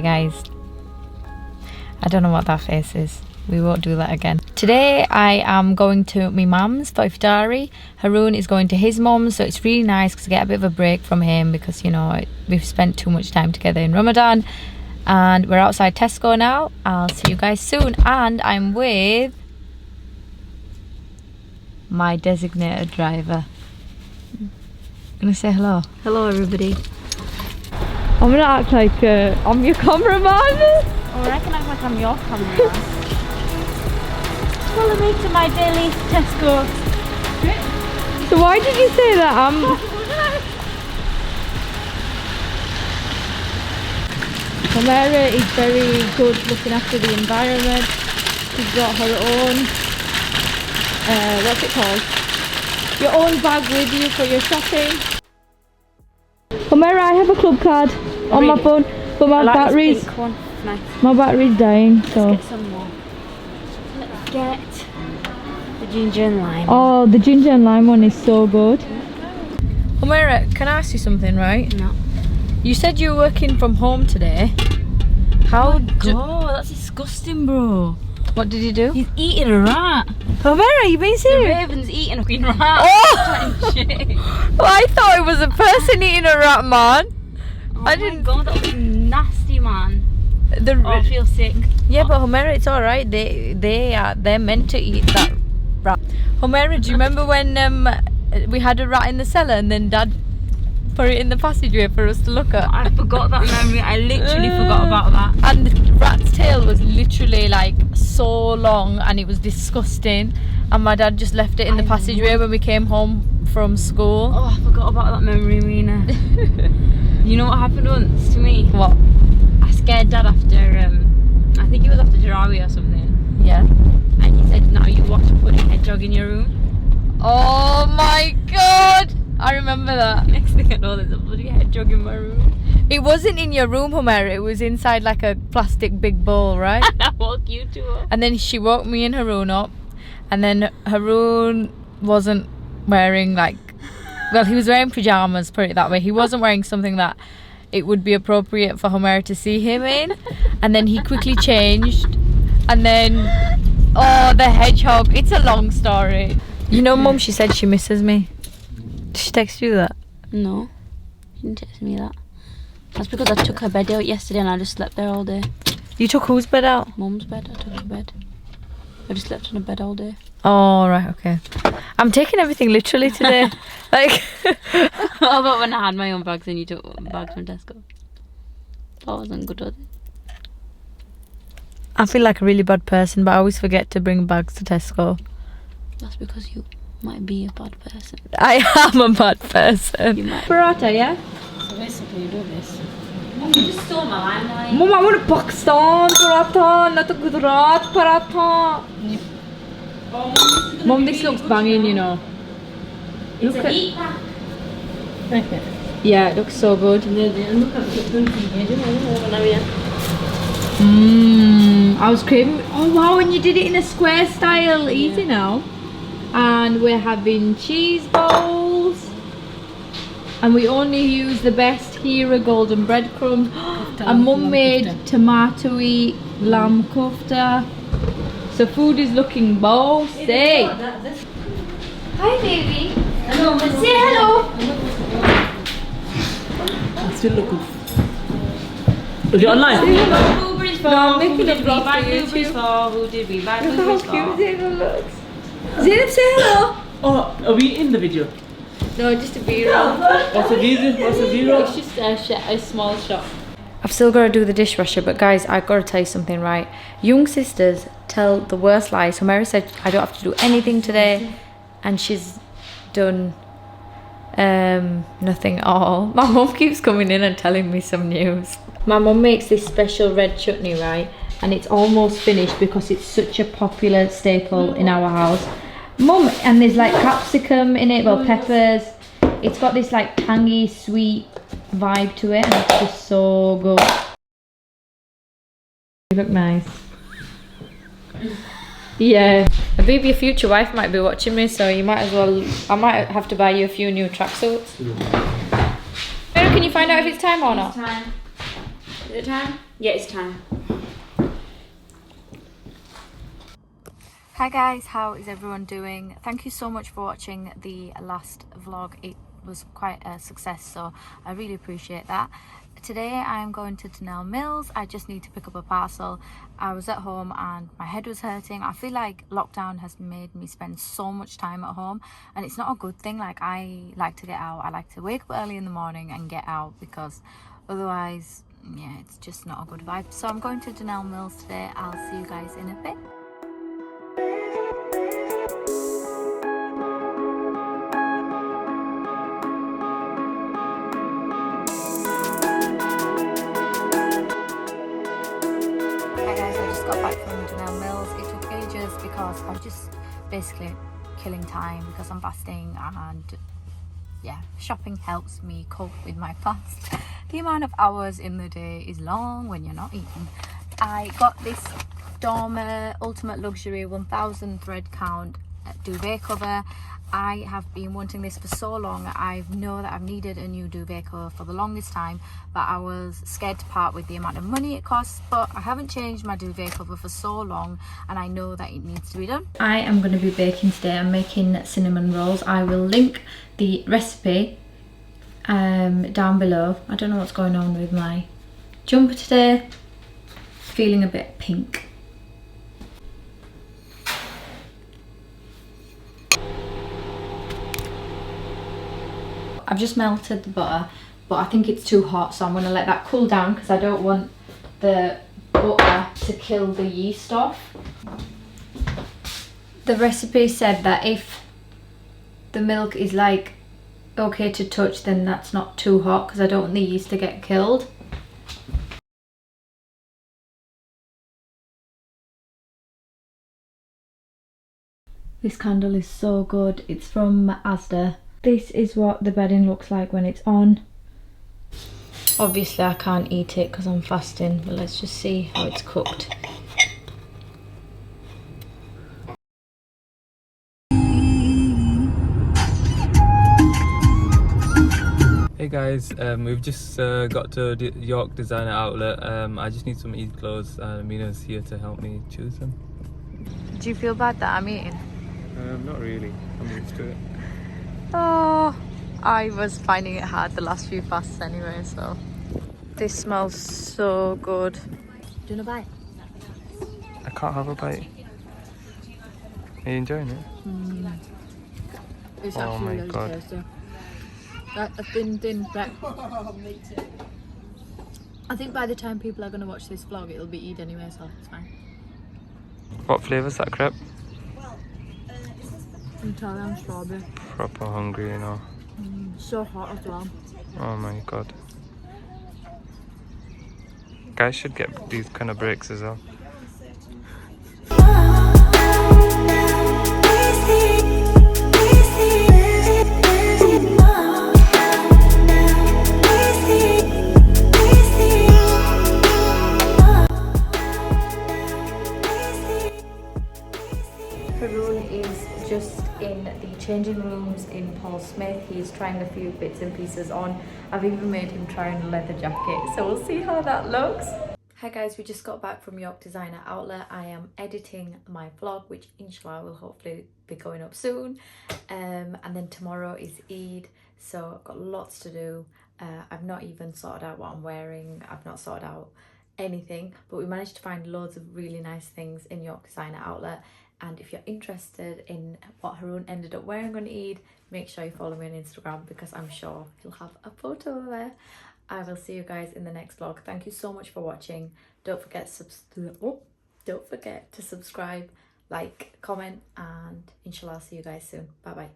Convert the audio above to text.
Hi guys. I don't know what that face is. We won't do that again. Today I am going to my mum's for iftari. Haroon is going to his mum's, so it's really nice because I get a bit of a break from him because, you know, we've spent too much time together in Ramadan. And we're outside Tesco now. I'll see you guys soon. And I'm with my designated driver. Gonna say hello. Hello everybody. I'm gonna act like I'm your cameraman. Oh, I reckon act like I'm your cameraman. Follow me to my daily Tesco. So why did you say that? Amira is very good looking after the environment. She's got her own, what's it called? Your own bag with you for your shopping. Amira, I have a club card on my phone, but my battery's my battery's dying. So let's get some more. Let's get the ginger and lime. Oh, the ginger and lime one is so good. Amira, can I ask you something, right? No. You said you were working from home today. How? God, that's disgusting, bro. What did you do? He's eating a rat. Amira, you being The serious? raven's eating a fucking rat. Oh! Well, I thought it was a person eating a rat, man. Oh I my didn't. God, that was nasty, man. The I feel sick. Yeah, but Homera, it's all right. They're meant to eat that rat. Homera, do you remember when we had a rat in the cellar and then Dad put it in the passageway for us to look at? I forgot that memory. I literally forgot about that. And the rat's tail was literally like so long and it was disgusting. And my dad just left it in the passageway when we came home from school. Oh, I forgot about that memory, Amina. You know what happened once to me? What? I scared Dad after, I think it was after Tarawih or something. Yeah. And he said, "Now you watch put a hedgehog in your room." Oh my God! I remember that. Next thing I know, there's a bloody hedgehog in my room. It wasn't in your room, Homera. It was inside like a plastic big bowl, right? And I woke you two up. And then she woke me and Haroon up. And then Haroon wasn't wearing like, well, he was wearing pajamas, put it that way. He wasn't wearing something that it would be appropriate for Homera to see him in. And then he quickly changed. And then, oh, the hedgehog. It's a long story. You know, Mum, she said she misses me. Did she text you that? No, she didn't text me that. That's because I took her bed out yesterday and I just slept there all day. You took whose bed out? Mum's bed, I took her bed. I just slept on a bed all day. Oh, right, okay. I'm taking everything literally today. Like, How about when I had my own bags and you took bags from Tesco? That wasn't good, was it? I feel like a really bad person, but I always forget to bring bags to Tesco. That's because you might be a bad person. I am a bad person. You might. Paratha, yeah? So basically you do this. Mum, you just stole my limelight. Mum, I want a Pakistan paratha, not a Gujarat paratha. Mum, this looks banging, you know. It's Look a at heat pack. Okay. Yeah, it looks so good. Look at I was craving. Oh wow, and you did it in a square style. Easy now. And we're having cheese balls. And we only use the best Hira golden breadcrumbs. And Mum made tomatoey lamb kofta. So food is looking bossy. Hi baby. Hello. Say hello. Still looking. Is it online? Blueberries for No, I'm who making did a we vlog buy for blueberries YouTube. for? Who did we buy Look how blueberries cute for? Zainab looks. Zainab, say hello. Oh, are we in the video? No, just a B-roll. What's the video? What's the video? It's just a small shop. I've still got to do the dishwasher, but guys, I've got to tell you something, right? Young sisters tell the worst lies. So Mary said I don't have to do anything today, and she's done nothing at all. My mum keeps coming in and telling me some news. My mum makes this special red chutney, right? And it's almost finished because it's such a popular staple in our house. Mum, and there's like capsicum in it, well, peppers. It's got this like tangy, sweet vibe to it, and it's just so good. You look nice. Yeah, maybe your future wife might be watching me, so you might as well. I might have to buy you a few new tracksuits. Can you find out if it's time or not? Time. Is it time? Yeah, it's time. Hi guys, how is everyone doing? Thank you so much for watching the last vlog. It was quite a success, so I really appreciate that. Today I'm going to Denell Mills. I just need to pick up a parcel. I was at home and my head was hurting. I feel like lockdown has made me spend so much time at home, and it's not a good thing. Like, I like to get out. I like to wake up early in the morning and get out, because otherwise, yeah, it's just not a good vibe. So I'm going to Denell Mills today. I'll see you guys in a bit. Because I was just basically killing time because I'm fasting, and yeah, shopping helps me cope with my fast. The amount of hours in the day is long when you're not eating. I got this Dormer Ultimate Luxury 1000 thread count duvet cover. I have been wanting this for so long. I know that I've needed a new duvet cover for the longest time, but I was scared to part with the amount of money it costs. But I haven't changed my duvet cover for so long, and I know that it needs to be done. I am going to be baking today. I'm making cinnamon rolls. I will link the recipe down below. I don't know what's going on with my jumper today. Feeling a bit pink. I've just melted the butter, but I think it's too hot, so I'm going to let that cool down because I don't want the butter to kill the yeast off. The recipe said that if the milk is like okay to touch, then that's not too hot, because I don't want the yeast to get killed. This candle is so good. It's from Asda. This is what the bedding looks like when it's on. Obviously I can't eat it because I'm fasting, but let's just see how it's cooked. Hey guys, we've just got to York Designer Outlet. I just need some Eid clothes, and Amina's here to help me choose them. Do you feel bad that I'm eating? Not really, I'm used to it. Oh, I was finding it hard the last few fasts anyway, so. This smells so good. Do you want to buy it? I can't have a bite. Are you enjoying it? It's Oh actually my really God. tasty. A thin bread. I think by the time people are going to watch this vlog, it'll be Eid anyway, so it's fine. What flavour's that crepe? Italian strawberry. Proper hungry, you know. So hot as well. Oh my God. Guys should get these kind of breaks as well. Haroon is just in the changing rooms in Paul Smith. He's trying a few bits and pieces on. I've even made him try on a leather jacket, so we'll see how that looks. Hi guys, we just got back from York Designer Outlet. I am editing my vlog, which inshallah will hopefully be going up soon. And then tomorrow is Eid, so I've got lots to do. I've not even sorted out what I'm wearing. I've not sorted out anything, but we managed to find loads of really nice things in York Designer Outlet. And if you're interested in what Haroon ended up wearing on Eid, make sure you follow me on Instagram, because I'm sure he'll have a photo there. I will see you guys in the next vlog. Thank you so much for watching. Don't forget to subscribe, like, comment, and inshallah I'll see you guys soon. Bye bye.